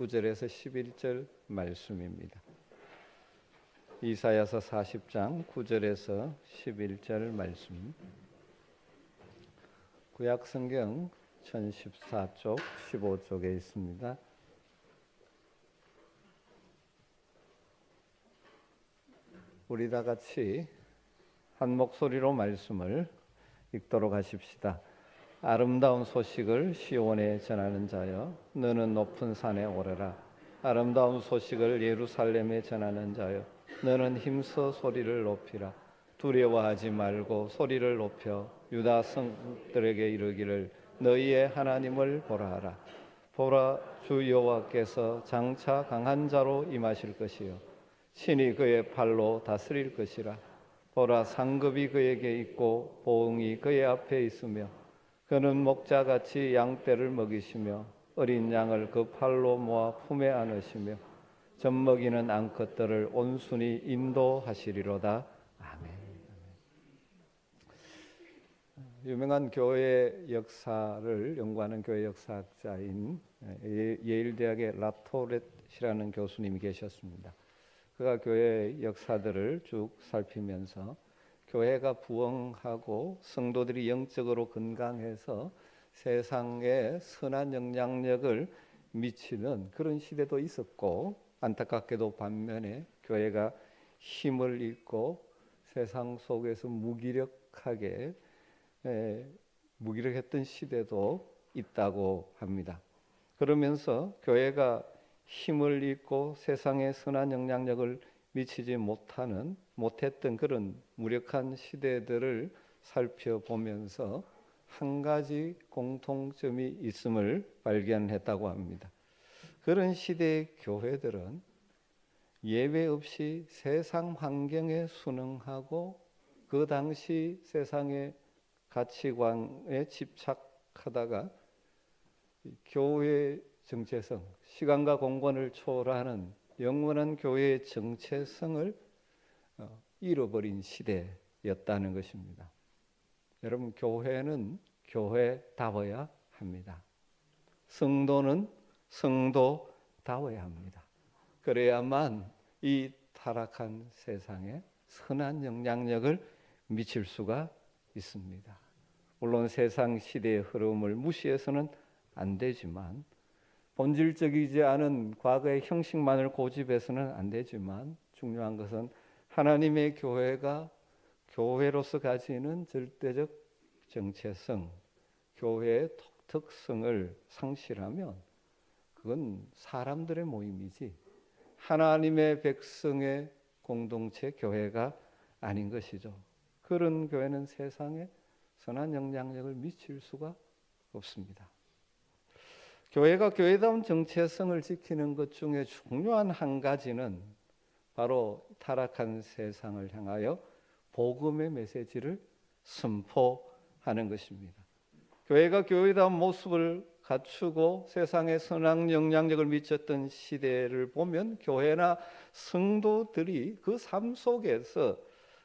9절에서 11절 말씀입니다. 이사야서 40장 9절에서 11절 말씀. 구약 성경 1014쪽 15쪽에 있습니다. 우리 다 같이 한 목소리로 말씀을 읽도록 하십시다. 아름다운 소식을 시온에 전하는 자여, 너는 높은 산에 오르라. 아름다운 소식을 예루살렘에 전하는 자여, 너는 힘써 소리를 높이라. 두려워하지 말고 소리를 높여 유다 성들에게 이르기를, 너희의 하나님을 보라 하라. 보라, 주 여호와께서 장차 강한 자로 임하실 것이요 친히 그의 팔로 다스릴 것이라. 보라, 상급이 그에게 있고 보응이 그의 앞에 있으며, 그는 목자같이 양떼를 먹이시며 어린 양을 그 팔로 모아 품에 안으시며 젖먹이는 암컷들을 온순히 인도하시리로다. 아멘. 유명한 교회 역사를 연구하는 교회 역사학자인 예일대학의 라토렛이라는 교수님이 계셨습니다. 그가 교회 역사들을 쭉 살피면서 교회가 부흥하고 성도들이 영적으로 건강해서 세상에 선한 영향력을 미치는 그런 시대도 있었고, 안타깝게도 반면에 교회가 힘을 잃고 세상 속에서 무기력했던 시대도 있다고 합니다. 그러면서 교회가 힘을 잃고 세상에 선한 영향력을 미치지 못했던 그런 무력한 시대들을 살펴보면서 한 가지 공통점이 있음을 발견했다고 합니다. 그런 시대의 교회들은 예외 없이 세상 환경에 순응하고 그 당시 세상의 가치관에 집착하다가 교회의 정체성, 시간과 공간을 초월하는 영원한 교회의 정체성을 잃어버린 시대였다는 것입니다. 여러분, 교회는 교회다워야 합니다. 성도는 성도다워야 합니다. 그래야만 이 타락한 세상에 선한 영향력을 미칠 수가 있습니다. 물론 세상 시대의 흐름을 무시해서는 안 되지만, 본질적이지 않은 과거의 형식만을 고집해서는 안 되지만, 중요한 것은 하나님의 교회가 교회로서 가지는 절대적 정체성, 교회의 특성을 상실하면 그건 사람들의 모임이지 하나님의 백성의 공동체 교회가 아닌 것이죠. 그런 교회는 세상에 선한 영향력을 미칠 수가 없습니다. 교회가 교회다운 정체성을 지키는 것 중에 중요한 한 가지는 바로 타락한 세상을 향하여 복음의 메시지를 선포하는 것입니다. 교회가 교회다운 모습을 갖추고 세상에 선한 영향력을 미쳤던 시대를 보면 교회나 성도들이 그 삶 속에서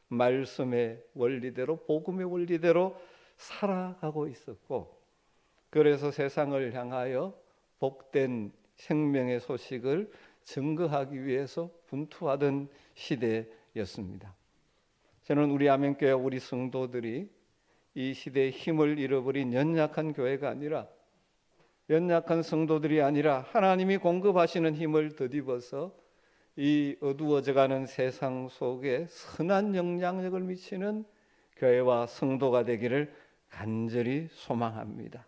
말씀의 원리대로, 복음의 원리대로 살아가고 있었고, 그래서 세상을 향하여 복된 생명의 소식을 증거하기 위해서 분투하던 시대였습니다. 저는 우리 아멘교회 우리 성도들이 이 시대의 힘을 잃어버린 연약한 교회가 아니라, 연약한 성도들이 아니라 하나님이 공급하시는 힘을 덧입어서 이 어두워져가는 세상 속에 선한 영향력을 미치는 교회와 성도가 되기를 간절히 소망합니다.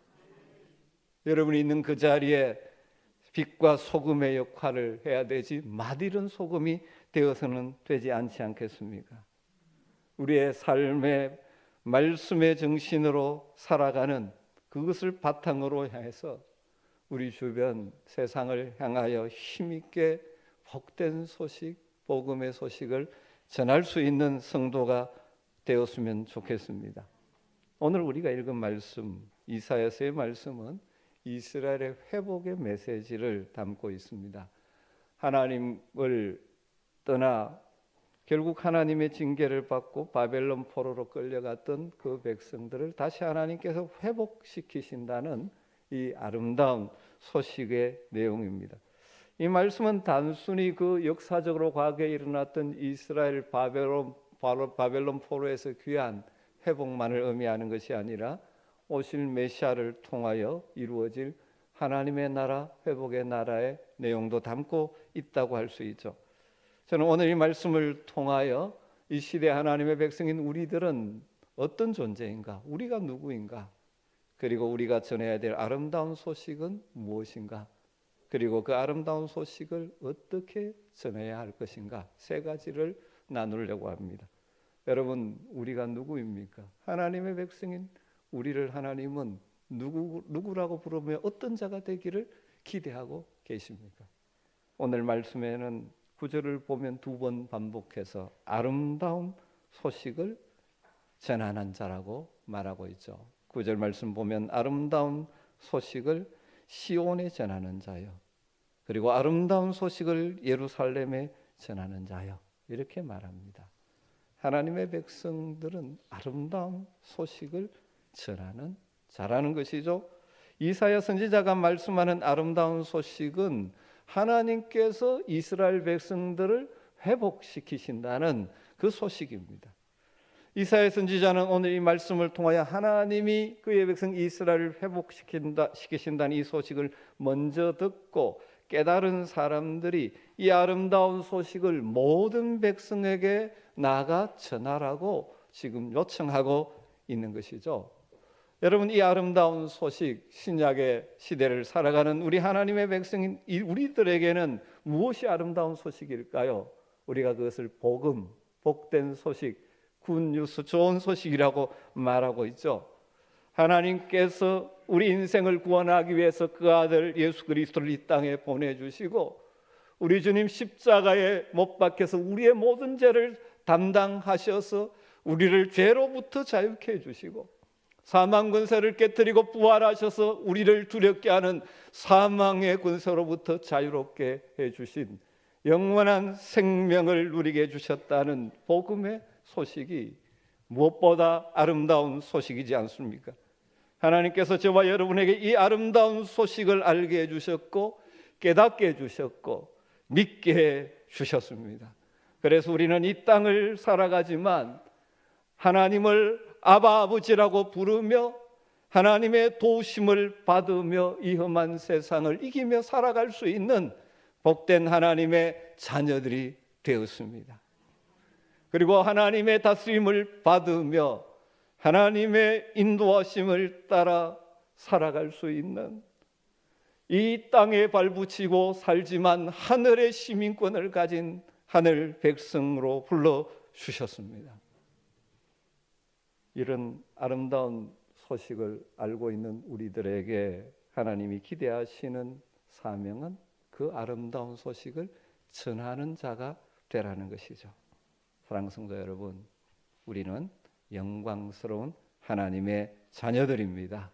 여러분이 있는 그 자리에 빛과 소금의 역할을 해야 되지 맛이른 소금이 되어서는 되지 않지 않겠습니까? 우리의 삶의 말씀의 정신으로 살아가는 그것을 바탕으로 해서 우리 주변 세상을 향하여 힘있게 복된 소식, 복음의 소식을 전할 수 있는 성도가 되었으면 좋겠습니다. 오늘 우리가 읽은 말씀, 이사야서의 말씀은 이스라엘의 회복의 메시지를 담고 있습니다. 하나님을 떠나 결국 하나님의 징계를 받고 바벨론 포로로 끌려갔던 그 백성들을 다시 하나님께서 회복시키신다는 이 아름다운 소식의 내용입니다. 이 말씀은 단순히 그 역사적으로 과거에 일어났던 이스라엘 바벨론 포로에서 귀한 회복만을 의미하는 것이 아니라 오실 메시아를 통하여 이루어질 하나님의 나라, 회복의 나라의 내용도 담고 있다고 할 수 있죠. 저는 오늘 이 말씀을 통하여 이 시대 하나님의 백성인 우리들은 어떤 존재인가, 우리가 누구인가, 그리고 우리가 전해야 될 아름다운 소식은 무엇인가, 그리고 그 아름다운 소식을 어떻게 전해야 할 것인가, 세 가지를 나누려고 합니다. 여러분, 우리가 누구입니까? 하나님의 백성인 우리를 하나님은 누구라고 부르며 어떤 자가 되기를 기대하고 계십니까? 오늘 말씀에는 구절을 보면 두 번 반복해서 아름다운 소식을 전하는 자라고 말하고 있죠. 구절 말씀 보면 아름다운 소식을 시온에 전하는 자요, 그리고 아름다운 소식을 예루살렘에 전하는 자요, 이렇게 말합니다. 하나님의 백성들은 아름다운 소식을 전하는 자라는 것이죠. 이사야 선지자가 말씀하는 아름다운 소식은 하나님께서 이스라엘 백성들을 회복시키신다는 그 소식입니다. 이사야 선지자는 오늘 이 말씀을 통하여 하나님이 그의 백성 이스라엘을 회복시키신다는 이 소식을 먼저 듣고 깨달은 사람들이 이 아름다운 소식을 모든 백성에게 나아가 전하라고 지금 요청하고 있는 것이죠. 여러분, 이 아름다운 소식, 신약의 시대를 살아가는 우리 하나님의 백성인 우리들에게는 무엇이 아름다운 소식일까요? 우리가 그것을 복음, 복된 소식, 굿뉴스, 좋은 소식이라고 말하고 있죠. 하나님께서 우리 인생을 구원하기 위해서 그 아들 예수 그리스도를 이 땅에 보내주시고 우리 주님 십자가에 못 박혀서 우리의 모든 죄를 담당하셔서 우리를 죄로부터 자유케 해주시고 사망 권세를 깨뜨리고 부활하셔서 우리를 두렵게 하는 사망의 권세로부터 자유롭게 해주신 영원한 생명을 누리게 해주셨다는 복음의 소식이 무엇보다 아름다운 소식이지 않습니까? 하나님께서 저와 여러분에게 이 아름다운 소식을 알게 해주셨고 깨닫게 해주셨고 믿게 해주셨습니다. 그래서 우리는 이 땅을 살아가지만 하나님을 아바 아버지라고 부르며 하나님의 도우심을 받으며 이 험한 세상을 이기며 살아갈 수 있는 복된 하나님의 자녀들이 되었습니다. 그리고 하나님의 다스림을 받으며 하나님의 인도하심을 따라 살아갈 수 있는 이 땅에 발붙이고 살지만 하늘의 시민권을 가진 하늘 백성으로 불러주셨습니다. 이런 아름다운 소식을 알고 있는 우리들에게 하나님이 기대하시는 사명은 그 아름다운 소식을 전하는 자가 되라는 것이죠. 사랑하는 성도 여러분, 우리는 영광스러운 하나님의 자녀들입니다.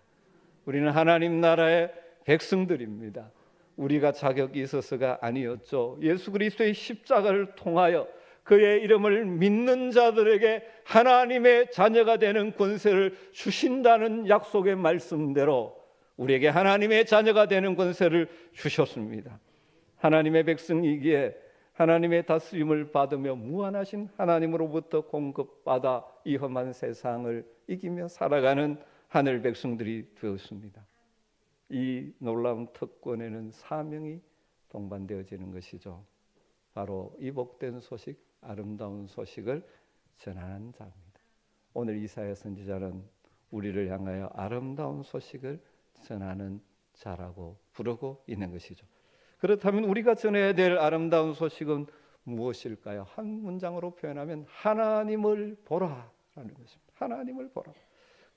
우리는 하나님 나라의 백성들입니다. 우리가 자격이 있어서가 아니었죠. 예수 그리스도의 십자가를 통하여 그의 이름을 믿는 자들에게 하나님의 자녀가 되는 권세를 주신다는 약속의 말씀대로 우리에게 하나님의 자녀가 되는 권세를 주셨습니다. 하나님의 백성이기에 하나님의 다스림을 받으며 무한하신 하나님으로부터 공급받아 이 험한 세상을 이기며 살아가는 하늘 백성들이 되었습니다. 이 놀라운 특권에는 사명이 동반되어지는 것이죠. 바로 이 복된 소식, 아름다운 소식을 전하는 자입니다. 오늘 이사야 선지자는 우리를 향하여 아름다운 소식을 전하는 자라고 부르고 있는 것이죠. 그렇다면 우리가 전해야 될 아름다운 소식은 무엇일까요? 한 문장으로 표현하면 하나님을 보라라는 것입니다. 하나님을 보라.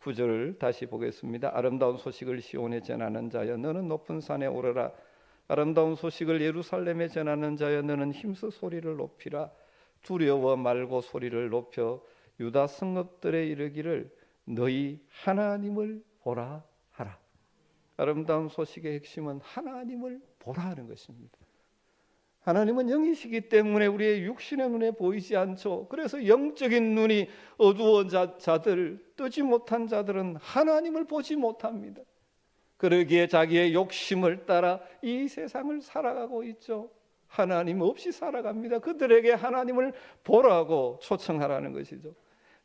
9절을 다시 보겠습니다. 아름다운 소식을 시온에 전하는 자여 너는 높은 산에 오르라. 아름다운 소식을 예루살렘에 전하는 자여 너는 힘써 소리를 높이라. 두려워 말고 소리를 높여 유다 성읍들에 이르기를 너희 하나님을 보라 하라. 아름다운 소식의 핵심은 하나님을 보라 하는 것입니다. 하나님은 영이시기 때문에 우리의 육신의 눈에 보이지 않죠. 그래서 영적인 눈이 어두운 자들, 뜨지 못한 자들은 하나님을 보지 못합니다. 그러기에 자기의 욕심을 따라 이 세상을 살아가고 있죠. 하나님 없이 살아갑니다. 그들에게 하나님을 보라고 초청하라는 것이죠.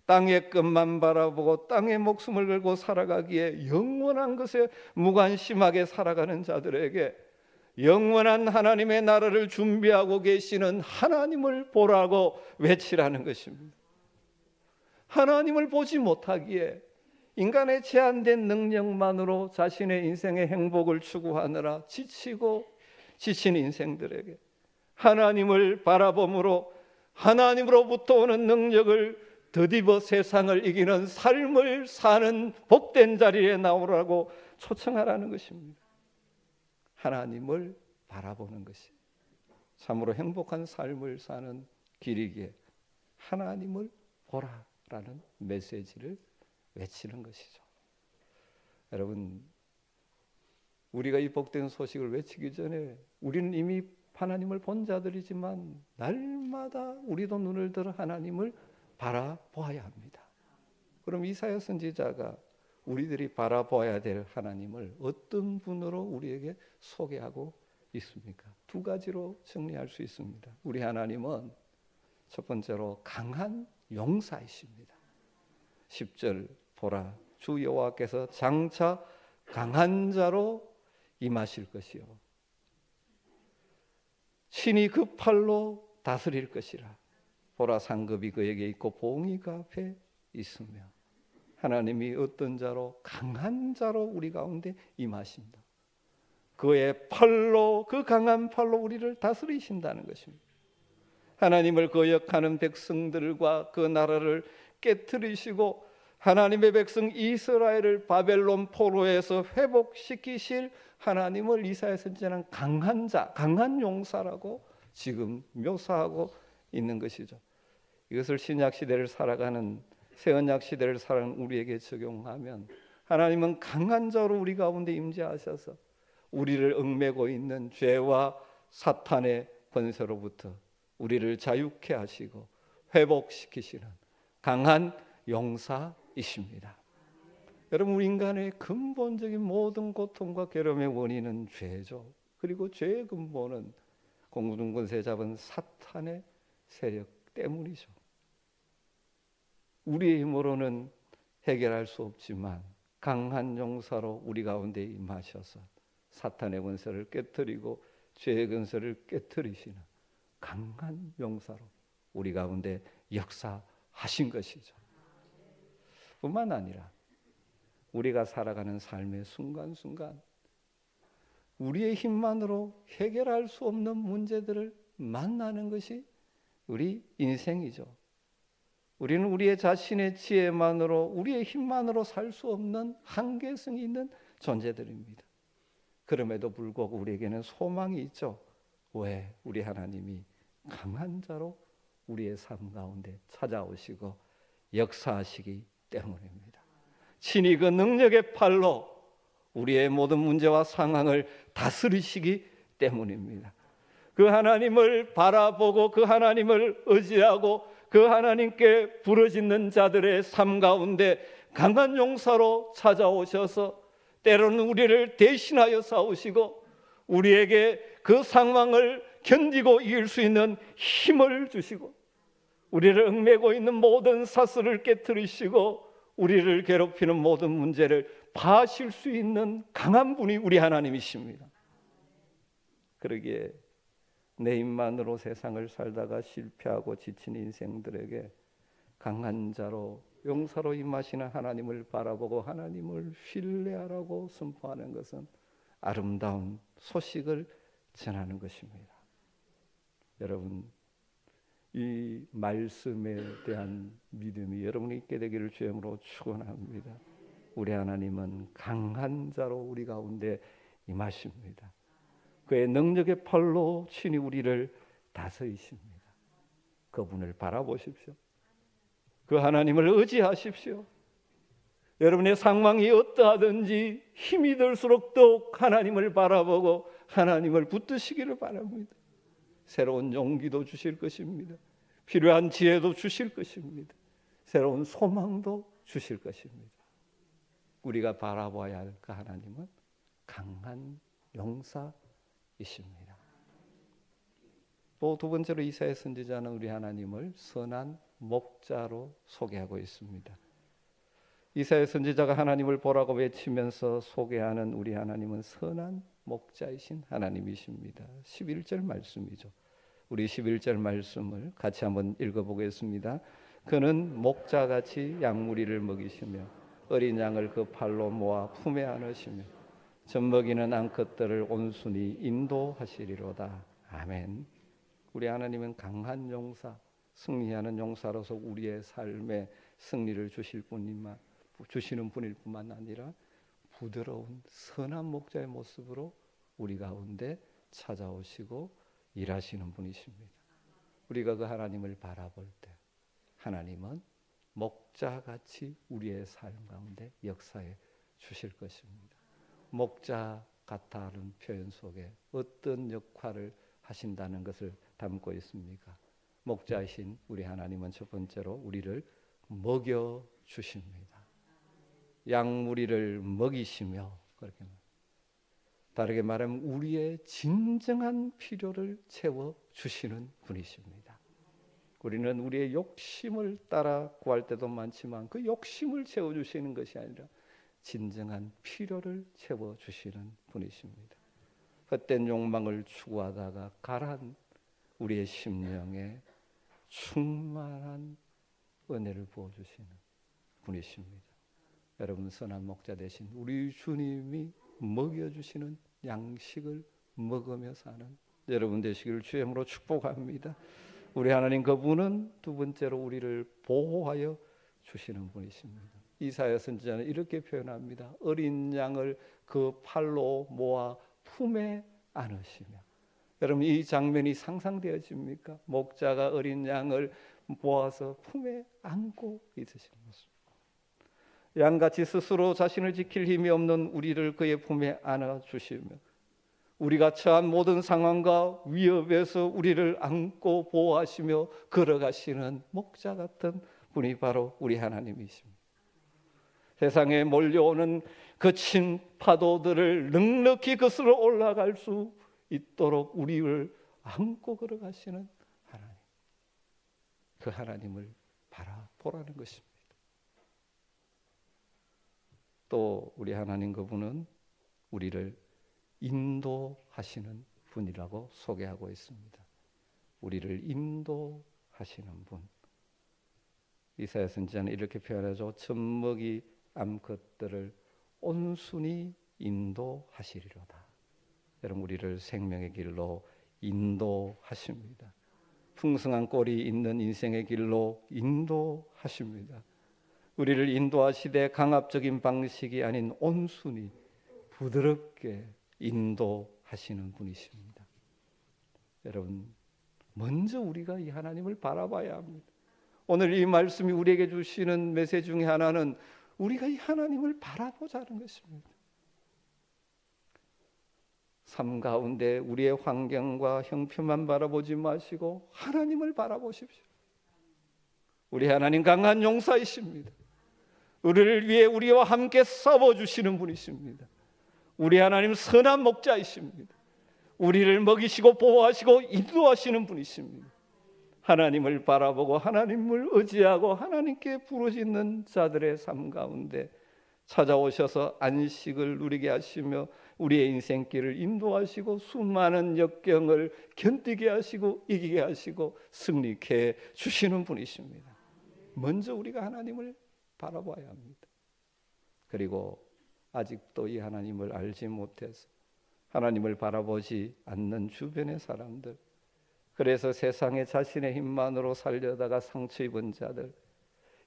땅의 끝만 바라보고 땅의 목숨을 걸고 살아가기에 영원한 것에 무관심하게 살아가는 자들에게 영원한 하나님의 나라를 준비하고 계시는 하나님을 보라고 외치라는 것입니다. 하나님을 보지 못하기에 인간의 제한된 능력만으로 자신의 인생의 행복을 추구하느라 지치고 지친 인생들에게 하나님을 바라봄으로 하나님으로부터 오는 능력을 더디어 세상을 이기는 삶을 사는 복된 자리에 나오라고 초청하라는 것입니다. 하나님을 바라보는 것이 참으로 행복한 삶을 사는 길이기에 하나님을 보라라는 메시지를 외치는 것이죠. 여러분, 우리가 이 복된 소식을 외치기 전에 우리는 이미 하나님을 본 자들이지만 날마다 우리도 눈을 들어 하나님을 바라보아야 합니다. 그럼 이사야 선지자가 우리들이 바라보아야 될 하나님을 어떤 분으로 우리에게 소개하고 있습니까? 두 가지로 정리할 수 있습니다. 우리 하나님은 첫 번째로 강한 용사이십니다. 10절 보라, 주 여호와께서 장차 강한 자로 임하실 것이요 친히 그 팔로 다스릴 것이라. 보라, 상급이 그에게 있고 보응이 그 앞에 있으며. 하나님이 어떤 자로? 강한 자로 우리 가운데 임하신다. 그의 팔로, 그 강한 팔로 우리를 다스리신다는 것입니다. 하나님을 거역하는 백성들과 그 나라를 깨뜨리시고 하나님의 백성 이스라엘을 바벨론 포로에서 회복시키실 하나님을 이사야 선지자는 강한 자, 강한 용사라고 지금 묘사하고 있는 것이죠. 이것을 신약 시대를 살아가는, 새 언약 시대를 살아가는 우리에게 적용하면 하나님은 강한 자로 우리 가운데 임재하셔서 우리를 얽매고 있는 죄와 사탄의 권세로부터 우리를 자유케 하시고 회복시키시는 강한 용사이십니다. 여러분, 우리 인간의 근본적인 모든 고통과 괴로움의 원인은 죄죠. 그리고 죄의 근본은 공중 권세 잡은 사탄의 세력 때문이죠. 우리의 힘으로는 해결할 수 없지만 강한 용사로 우리 가운데 임하셔서 사탄의 권세를 깨뜨리고 죄의 권세를 깨뜨리시는 강한 용사로 우리 가운데 역사하신 것이죠. 뿐만 아니라 우리가 살아가는 삶의 순간순간 우리의 힘만으로 해결할 수 없는 문제들을 만나는 것이 우리 인생이죠. 우리는 우리의 자신의 지혜만으로, 우리의 힘만으로 살 수 없는 한계성이 있는 존재들입니다. 그럼에도 불구하고 우리에게는 소망이 있죠. 왜? 우리 하나님이 강한 자로 우리의 삶 가운데 찾아오시고 역사하시기 때문입니다. 친히 그 능력의 팔로 우리의 모든 문제와 상황을 다스리시기 때문입니다. 그 하나님을 바라보고 그 하나님을 의지하고 그 하나님께 부르짖는 자들의 삶 가운데 강한 용사로 찾아오셔서 때로는 우리를 대신하여 싸우시고 우리에게 그 상황을 견디고 이길 수 있는 힘을 주시고 우리를 얽매고 있는 모든 사슬을 깨뜨리시고 우리를 괴롭히는 모든 문제를 파하실 수 있는 강한 분이 우리 하나님이십니다. 그러기에 내 힘만으로 세상을 살다가 실패하고 지친 인생들에게 강한 자로 용사로 임하시는 하나님을 바라보고 하나님을 신뢰하라고 선포하는 것은 아름다운 소식을 전하는 것입니다. 여러분, 이 말씀에 대한 믿음이 여러분이 있게 되기를 주님으로 축원합니다. 우리 하나님은 강한 자로 우리 가운데 임하십니다. 그의 능력의 팔로 친히 우리를 다스리십니다. 그분을 바라보십시오. 그 하나님을 의지하십시오. 여러분의 상황이 어떠하든지 힘이 들수록 더욱 하나님을 바라보고 하나님을 붙드시기를 바랍니다. 새로운 용기도 주실 것입니다. 필요한 지혜도 주실 것입니다. 새로운 소망도 주실 것입니다. 우리가 바라봐야 할 그 하나님은 강한 용사이십니다. 또 두 번째로 이사야 선지자는 우리 하나님을 선한 목자로 소개하고 있습니다. 이사야 선지자가 하나님을 보라고 외치면서 소개하는 우리 하나님은 선한 목자이신 하나님이십니다. 11절 말씀이죠. 우리 11절 말씀을 같이 한번 읽어보겠습니다. 그는 목자같이 양무리를 먹이시며 어린 양을 그 팔로 모아 품에 안으시며 젖먹이는 암컷들을 온순히 인도하시리로다. 아멘. 우리 하나님은 강한 용사, 승리하는 용사로서 우리의 삶에 승리를 주시는 분일 뿐만 아니라 부드러운 선한 목자의 모습으로 우리 가운데 찾아오시고 일하시는 분이십니다. 우리가 그 하나님을 바라볼 때 하나님은 목자같이 우리의 삶 가운데 역사해 주실 것입니다. 목자 같다는 표현 속에 어떤 역할을 하신다는 것을 담고 있습니까? 목자이신 우리 하나님은 첫 번째로 우리를 먹여 주십니다. 양무리를 먹이시며, 그렇게 다르게 말하면 우리의 진정한 필요를 채워 주시는 분이십니다. 우리는 우리의 욕심을 따라 구할 때도 많지만 그 욕심을 채워 주시는 것이 아니라 진정한 필요를 채워 주시는 분이십니다. 헛된 욕망을 추구하다가 가라앉은 우리의 심령에 충만한 은혜를 부어주시는 분이십니다. 여러분, 선한 목자 되신 우리 주님이 먹여주시는 양식을 먹으며 사는 여러분 되시기를 주의 이름으로 축복합니다. 우리 하나님 그분은 두 번째로 우리를 보호하여 주시는 분이십니다. 이사야 선지자는 이렇게 표현합니다. 어린 양을 그 팔로 모아 품에 안으시며. 여러분, 이 장면이 상상되어집니까? 목자가 어린 양을 모아서 품에 안고 있으시는 모습. 양같이 스스로 자신을 지킬 힘이 없는 우리를 그의 품에 안아주시며 우리가 처한 모든 상황과 위협에서 우리를 안고 보호하시며 걸어가시는 목자 같은 분이 바로 우리 하나님이십니다. 세상에 몰려오는 거친 파도들을 넉넉히 거슬러 올라갈 수 있도록 우리를 안고 걸어가시는 하나님. 그 하나님을 바라보라는 것입니다. 또 우리 하나님 그분은 우리를 인도하시는 분이라고 소개하고 있습니다. 우리를 인도하시는 분. 이사야 선지자는 이렇게 표현하죠. 젖먹이 암컷들을 온순히 인도하시리로다. 여러분, 우리를 생명의 길로 인도하십니다. 풍성한 꼴이 있는 인생의 길로 인도하십니다. 우리를 인도하시되 강압적인 방식이 아닌 온순히 부드럽게 인도하시는 분이십니다. 여러분, 먼저 우리가 이 하나님을 바라봐야 합니다. 오늘 이 말씀이 우리에게 주시는 메시지 중에 하나는 우리가 이 하나님을 바라보자는 것입니다. 삶 가운데 우리의 환경과 형편만 바라보지 마시고 하나님을 바라보십시오. 우리 하나님 강한 용사이십니다. 우리를 위해 우리와 함께 싸워주시는 분이십니다. 우리 하나님 선한 목자이십니다. 우리를 먹이시고 보호하시고 인도하시는 분이십니다. 하나님을 바라보고 하나님을 의지하고 하나님께 부르짖는 자들의 삶 가운데 찾아오셔서 안식을 누리게 하시며 우리의 인생길을 인도하시고 수많은 역경을 견디게 하시고 이기게 하시고 승리케 주시는 분이십니다. 먼저 우리가 하나님을 바라봐야 합니다. 그리고 아직도 이 하나님을 알지 못해서 하나님을 바라보지 않는 주변의 사람들, 그래서 세상에 자신의 힘만으로 살려다가 상처 입은 자들,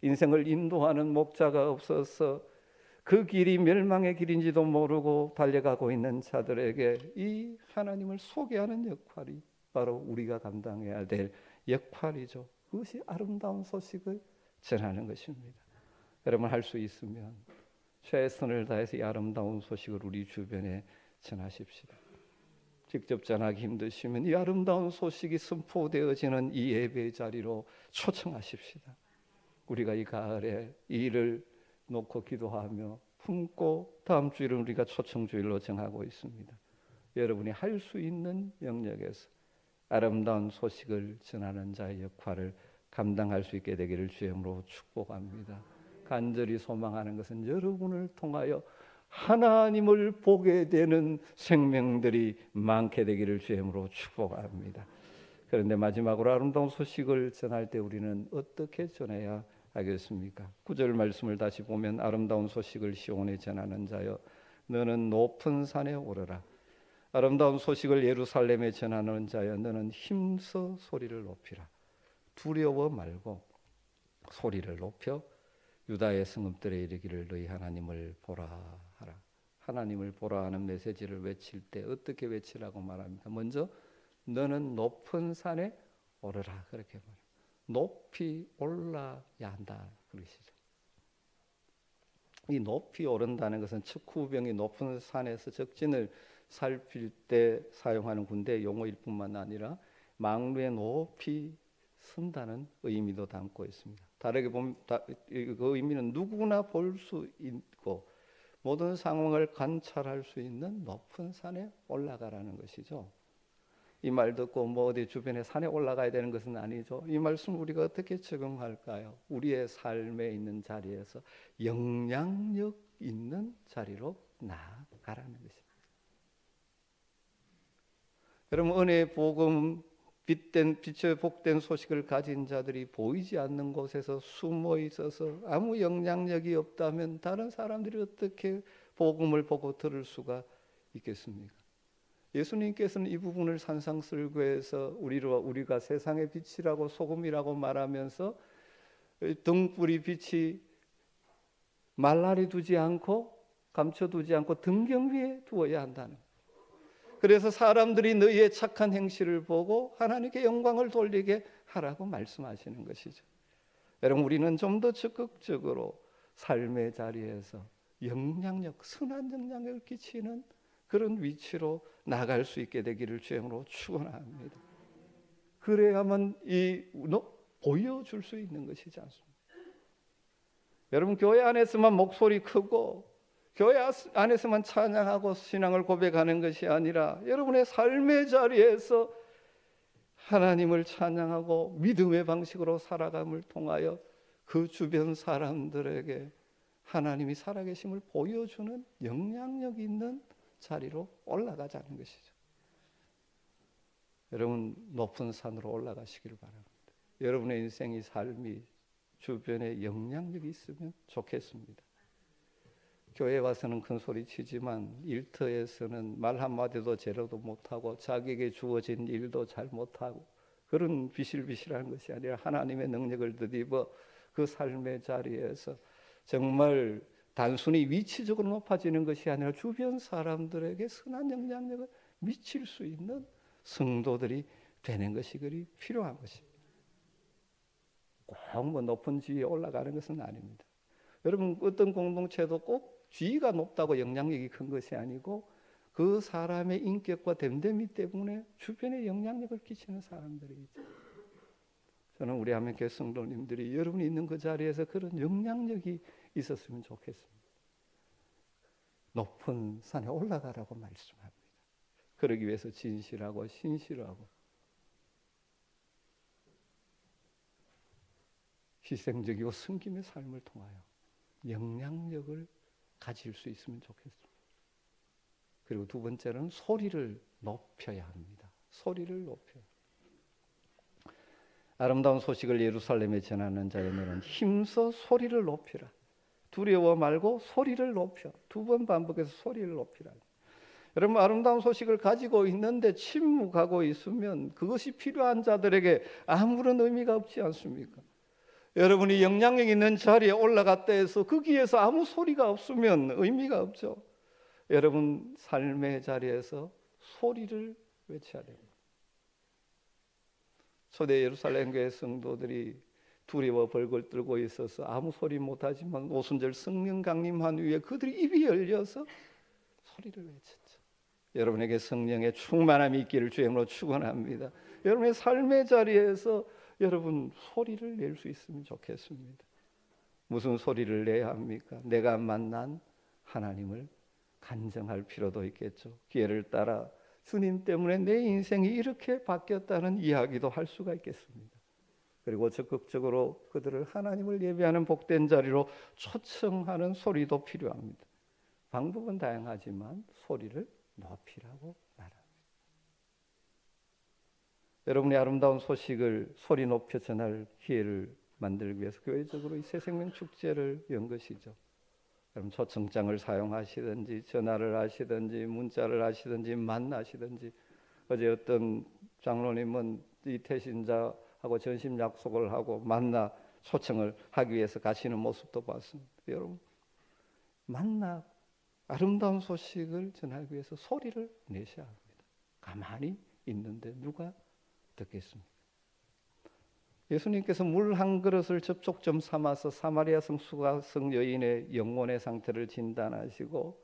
인생을 인도하는 목자가 없어서 그 길이 멸망의 길인지도 모르고 달려가고 있는 자들에게 이 하나님을 소개하는 역할이 바로 우리가 감당해야 될 역할이죠. 그것이 아름다운 소식을 전하는 것입니다. 여러분, 할 수 있으면 최선을 다해서 이 아름다운 소식을 우리 주변에 전하십시오. 직접 전하기 힘드시면 이 아름다운 소식이 선포되어지는 이 예배 자리로 초청하십시다. 우리가 이 가을에 이 일을 놓고 기도하며 품고 다음 주일은 우리가 초청주일로 정하고 있습니다. 여러분이 할 수 있는 영역에서 아름다운 소식을 전하는 자의 역할을 감당할 수 있게 되기를 주의 이름으로 축복합니다. 간절히 소망하는 것은 여러분을 통하여 하나님을 보게 되는 생명들이 많게 되기를 주의 이름으로 축복합니다. 그런데 마지막으로 아름다운 소식을 전할 때 우리는 어떻게 전해야 하겠습니까? 9절 말씀을 다시 보면 아름다운 소식을 시온에 전하는 자여 너는 높은 산에 오르라. 아름다운 소식을 예루살렘에 전하는 자여 너는 힘써 소리를 높이라. 두려워 말고 소리를 높여 유다의 성읍들에 이르기를 너희 하나님을 보라 하라. 하나님을 보라 하는 메시지를 외칠 때 어떻게 외치라고 말합니까? 먼저 너는 높은 산에 오르라 그렇게 말합니다. 높이 올라야 한다 그러시죠. 이 높이 오른다는 것은 척후병이 높은 산에서 적진을 살필 때 사용하는 군대 용어일 뿐만 아니라 망루에 높이 선다는 의미도 담고 있습니다. 다르게 보면 그 의미는 누구나 볼 수 있고 모든 상황을 관찰할 수 있는 높은 산에 올라가라는 것이죠. 이 말 듣고 뭐 어디 주변에 산에 올라가야 되는 것은 아니죠. 이 말씀 우리가 어떻게 적용할까요? 우리의 삶에 있는 자리에서 영향력 있는 자리로 나아가라는 것입니다. 여러분 은혜의 복음 빛의 복된 소식을 가진 자들이 보이지 않는 곳에서 숨어 있어서 아무 영향력이 없다면 다른 사람들이 어떻게 복음을 보고 들을 수가 있겠습니까? 예수님께서는 이 부분을 산상설교에서 우리가 세상의 빛이라고 소금이라고 말하면서 등불이 빛이 말라리 두지 않고 감춰두지 않고 등경 위에 두어야 한다는. 그래서 사람들이 너희의 착한 행실을 보고 하나님께 영광을 돌리게 하라고 말씀하시는 것이죠. 여러분 우리는 좀 더 적극적으로 삶의 자리에서 영향력, 선한 영향력을 끼치는 그런 위치로 나갈 수 있게 되기를 주님으로 축원합니다. 그래야만 보여줄 수 있는 것이지 않습니까? 여러분 교회 안에서만 목소리 크고 교회 안에서만 찬양하고 신앙을 고백하는 것이 아니라 여러분의 삶의 자리에서 하나님을 찬양하고 믿음의 방식으로 살아감을 통하여 그 주변 사람들에게 하나님이 살아계심을 보여주는 영향력 있는 자리로 올라가자는 것이죠. 여러분 높은 산으로 올라가시기를 바랍니다. 여러분의 인생의 삶이 주변에 영향력이 있으면 좋겠습니다. 교회 와서는 큰 소리 치지만 일터에서는 말 한마디도 제대로 못하고 자기에게 주어진 일도 잘 못하고 그런 비실비실한 것이 아니라 하나님의 능력을 덧입어 그 삶의 자리에서 정말 단순히 위치적으로 높아지는 것이 아니라 주변 사람들에게 선한 영향력을 미칠 수 있는 성도들이 되는 것이 그리 필요한 것입니다. 꼭 높은 지위에 올라가는 것은 아닙니다. 여러분 어떤 공동체도 꼭 지위가 높다고 영향력이 큰 것이 아니고 그 사람의 인격과 됨됨이 때문에 주변에 영향력을 끼치는 사람들이 있죠. 저는 우리 한민교회 성도님들이 여러분이 있는 그 자리에서 그런 영향력이 있었으면 좋겠습니다. 높은 산에 올라가라고 말씀합니다. 그러기 위해서 진실하고 신실하고 희생적이고 섬김의 삶을 통하여 영향력을 가질 수 있으면 좋겠습니다. 그리고 두 번째는 소리를 높여야 합니다. 소리를 높여야. 아름다운 소식을 예루살렘에 전하는 자에게는 힘써 소리를 높이라. 두려워 말고 소리를 높여. 두 번 반복해서 소리를 높이라. 여러분 아름다운 소식을 가지고 있는데 침묵하고 있으면 그것이 필요한 자들에게 아무런 의미가 없지 않습니까? 여러분이 영향력 있는 자리에 올라갔다 해서 거기에서 아무 소리가 없으면 의미가 없죠. 여러분 삶의 자리에서 소리를 외쳐야 됩니다. 초대 예루살렘 교회 성도들이 두려워 벌벌 떨고 있어서 아무 소리 못하지만 오순절 성령 강림한 후에 그들이 입이 열려서 소리를 외쳤죠. 여러분에게 성령의 충만함이 있기를 주님으로 축원합니다. 여러분의 삶의 자리에서 여러분 소리를 낼 수 있으면 좋겠습니다. 무슨 소리를 내야 합니까? 내가 만난 하나님을 간증할 필요도 있겠죠. 기회를 따라 주님 때문에 내 인생이 이렇게 바뀌었다는 이야기도 할 수가 있겠습니다. 그리고 적극적으로 그들을 하나님을 예배하는 복된 자리로 초청하는 소리도 필요합니다. 방법은 다양하지만 소리를 높이라고 말합니다. 여러분의 아름다운 소식을 소리 높여 전할 기회를 만들기 위해서 교회적으로 이 새생명 축제를 연 것이죠. 여러분 초청장을 사용하시든지 전화를 하시든지 문자를 하시든지 만나시든지, 어제 어떤 장로님은 이 태신자하고 전심 약속을 하고 만나 초청을 하기 위해서 가시는 모습도 봤습니다. 여러분 만나 아름다운 소식을 전하기 위해서 소리를 내셔야 합니다. 가만히 있는데 누가 듣겠습니까? 예수님께서 물 한 그릇을 접촉점 삼아서 사마리아 성수가성 여인의 영혼의 상태를 진단하시고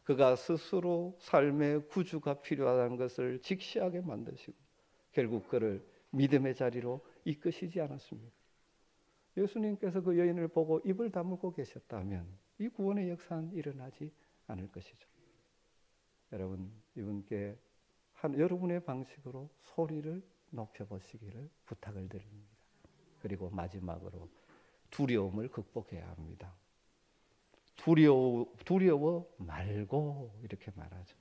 그가 스스로 삶의 구주가 필요하다는 것을 직시하게 만드시고 결국 그를 믿음의 자리로 이끄시지 않았습니까? 예수님께서 그 여인을 보고 입을 다물고 계셨다면 이 구원의 역사는 일어나지 않을 것이죠. 여러분 이분께 여러분의 방식으로 소리를 높여보시기를 부탁을 드립니다. 그리고 마지막으로 두려움을 극복해야 합니다. 두려워 말고 이렇게 말하죠.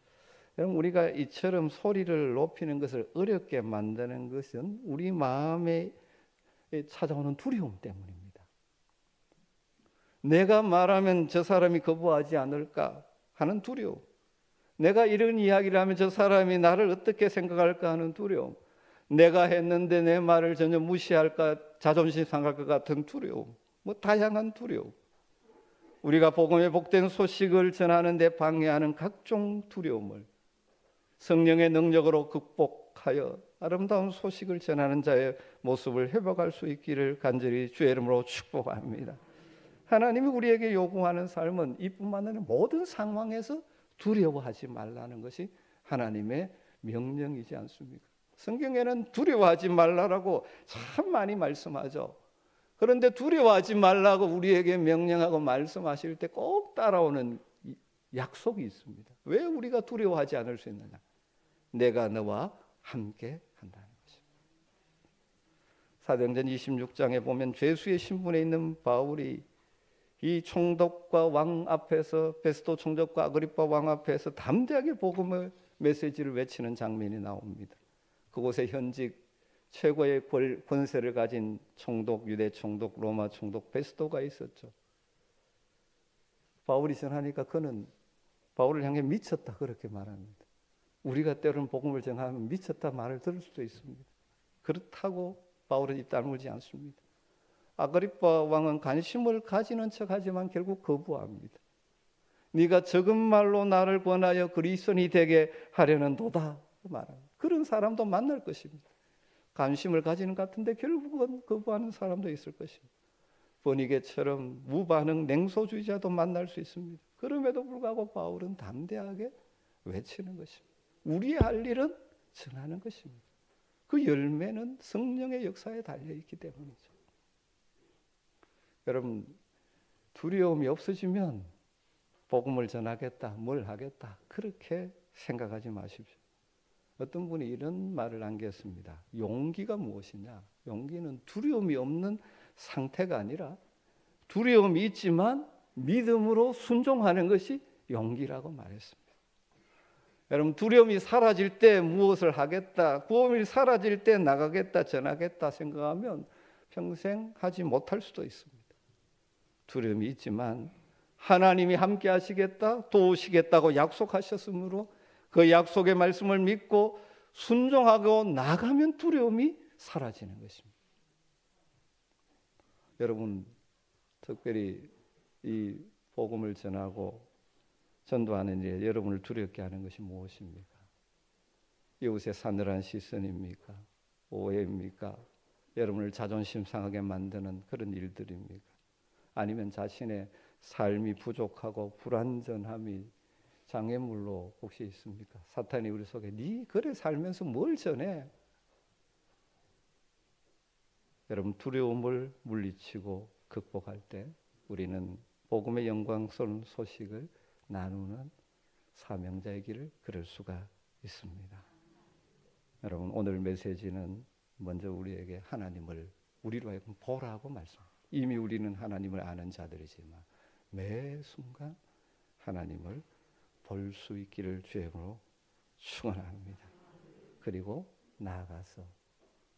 여러분 우리가 이처럼 소리를 높이는 것을 어렵게 만드는 것은 우리 마음에 찾아오는 두려움 때문입니다. 내가 말하면 저 사람이 거부하지 않을까 하는 두려움, 내가 이런 이야기를 하면 저 사람이 나를 어떻게 생각할까 하는 두려움, 내가 했는데 내 말을 전혀 무시할까 자존심 상할 것 같은 두려움, 다양한 두려움, 우리가 복음의 복된 소식을 전하는 데 방해하는 각종 두려움을 성령의 능력으로 극복하여 아름다운 소식을 전하는 자의 모습을 회복할 수 있기를 간절히 주의 이름으로 축복합니다. 하나님이 우리에게 요구하는 삶은 이뿐만 아니라 모든 상황에서 두려워하지 말라는 것이 하나님의 명령이지 않습니까? 성경에는 두려워하지 말라라고 참 많이 말씀하죠. 그런데 두려워하지 말라고 우리에게 명령하고 말씀하실 때 꼭 따라오는 약속이 있습니다. 왜 우리가 두려워하지 않을 수 있느냐? 내가 너와 함께 한다는 것입니다. 사도행전 26장에 보면 죄수의 신분에 있는 바울이 이 총독과 왕 앞에서, 베스도 총독과 아그리파 왕 앞에서 담대하게 복음의 메시지를 외치는 장면이 나옵니다. 그곳에 현직 최고의 권세를 가진 총독, 유대 총독, 로마 총독 베스도가 있었죠. 바울이 전하니까 그는 바울을 향해 미쳤다 그렇게 말합니다. 우리가 때로는 복음을 전하면 미쳤다 말을 들을 수도 있습니다. 그렇다고 바울은 입 다물지 않습니다. 아그리파 왕은 관심을 가지는 척하지만 결국 거부합니다. 네가 적은 말로 나를 권하여 그리스도인이 되게 하려는 도다 말합니다. 그런 사람도 만날 것입니다. 관심을 가지는 것 같은데 결국은 거부하는 사람도 있을 것입니다. 버니게처럼 무반응 냉소주의자도 만날 수 있습니다. 그럼에도 불구하고 바울은 담대하게 외치는 것입니다. 우리의 할 일은 전하는 것입니다. 그 열매는 성령의 역사에 달려있기 때문이죠. 여러분 두려움이 없어지면 복음을 전하겠다, 뭘 하겠다 그렇게 생각하지 마십시오. 어떤 분이 이런 말을 남겼습니다. 용기가 무엇이냐? 용기는 두려움이 없는 상태가 아니라 두려움이 있지만 믿음으로 순종하는 것이 용기라고 말했습니다. 여러분 두려움이 사라질 때 무엇을 하겠다, 구원이 사라질 때 나가겠다, 전하겠다 생각하면 평생 하지 못할 수도 있습니다. 두려움이 있지만 하나님이 함께 하시겠다, 도우시겠다고 약속하셨으므로 그 약속의 말씀을 믿고 순종하고 나가면 두려움이 사라지는 것입니다. 여러분 특별히 이 복음을 전하고 전도하는 일에 여러분을 두렵게 하는 것이 무엇입니까? 이웃의 사늘한 시선입니까? 오해입니까? 여러분을 자존심 상하게 만드는 그런 일들입니까? 아니면 자신의 삶이 부족하고 불완전함이 장애물로 혹시 있습니까? 사탄이 우리 속에 네 그래 살면서 뭘 전해? 여러분 두려움을 물리치고 극복할 때 우리는 복음의 영광스러운 소식을 나누는 사명자의 길을 걸을 수가 있습니다. 여러분, 오늘 메시지는 먼저 우리에게 하나님을 우리로 하여금 보라고 말씀. 이미 우리는 하나님을 아는 자들이지만 매 순간 하나님을 볼 수 있기를 주의 이름으로 축원합니다. 그리고 나아가서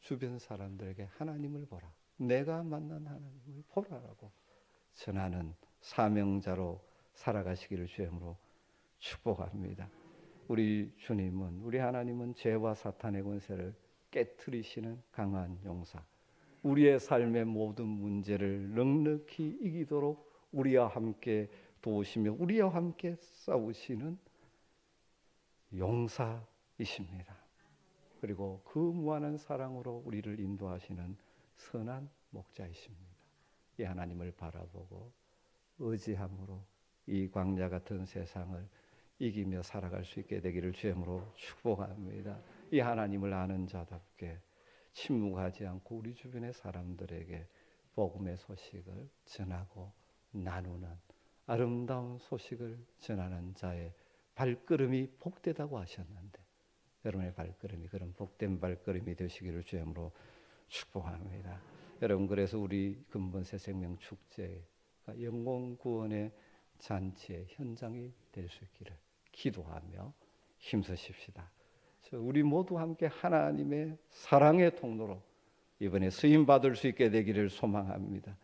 주변 사람들에게 하나님을 보라, 내가 만난 하나님을 보라라고 전하는 사명자로 살아가시기를 주의 이름으로 축복합니다. 우리 주님은, 우리 하나님은 죄와 사탄의 권세를 깨트리시는 강한 용사, 우리의 삶의 모든 문제를 넉넉히 이기도록 우리와 함께 도우시며 우리와 함께 싸우시는 용사이십니다. 그리고 그 무한한 사랑으로 우리를 인도하시는 선한 목자이십니다. 이 하나님을 바라보고 의지함으로 이 광야 같은 세상을 이기며 살아갈 수 있게 되기를 주의 이름으로 축복합니다. 이 하나님을 아는 자답게 침묵하지 않고 우리 주변의 사람들에게 복음의 소식을 전하고 나누는, 아름다운 소식을 전하는 자의 발걸음이 복되다고 하셨는데, 여러분의 발걸음이 그런 복된 발걸음이 되시기를 주의 이름으로 축복합니다. 여러분, 그래서 우리 근본 새 생명 축제가 영혼 구원의 잔치의 현장이 될 수 있기를 기도하며 힘쓰십시다. 우리 모두 함께 하나님의 사랑의 통로로 이번에 쓰임 받을 수 있게 되기를 소망합니다.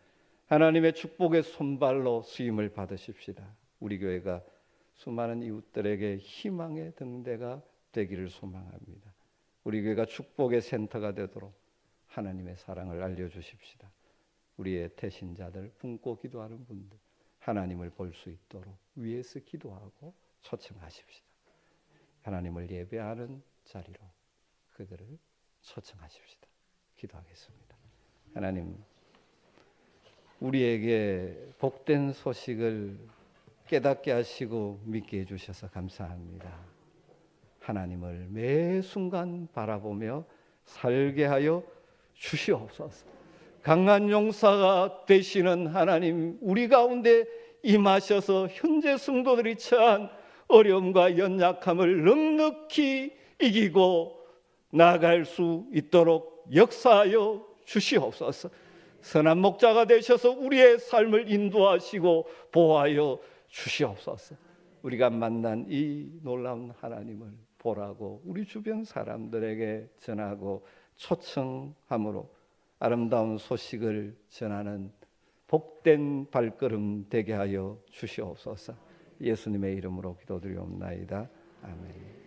하나님의 축복의 손발로 쓰임을 받으십시다. 우리 교회가 수많은 이웃들에게 희망의 등대가 되기를 소망합니다. 우리 교회가 축복의 센터가 되도록 하나님의 사랑을 알려주십시다. 우리의 태신자들, 품고 기도하는 분들, 하나님을 볼 수 있도록 위에서 기도하고 초청하십시다. 하나님을 예배하는 자리로 그들을 초청하십시다. 기도하겠습니다. 하나님, 우리에게 복된 소식을 깨닫게 하시고 믿게 해주셔서 감사합니다. 하나님을 매 순간 바라보며 살게 하여 주시옵소서. 강한 용사가 되시는 하나님, 우리 가운데 임하셔서 현재 성도들이 처한 어려움과 연약함을 넉넉히 이기고 나아갈 수 있도록 역사하여 주시옵소서. 선한 목자가 되셔서 우리의 삶을 인도하시고 보호하여 주시옵소서. 우리가 만난 이 놀라운 하나님을 보라고 우리 주변 사람들에게 전하고 초청함으로 아름다운 소식을 전하는 복된 발걸음 되게 하여 주시옵소서. 예수님의 이름으로 기도드리옵나이다. 아멘.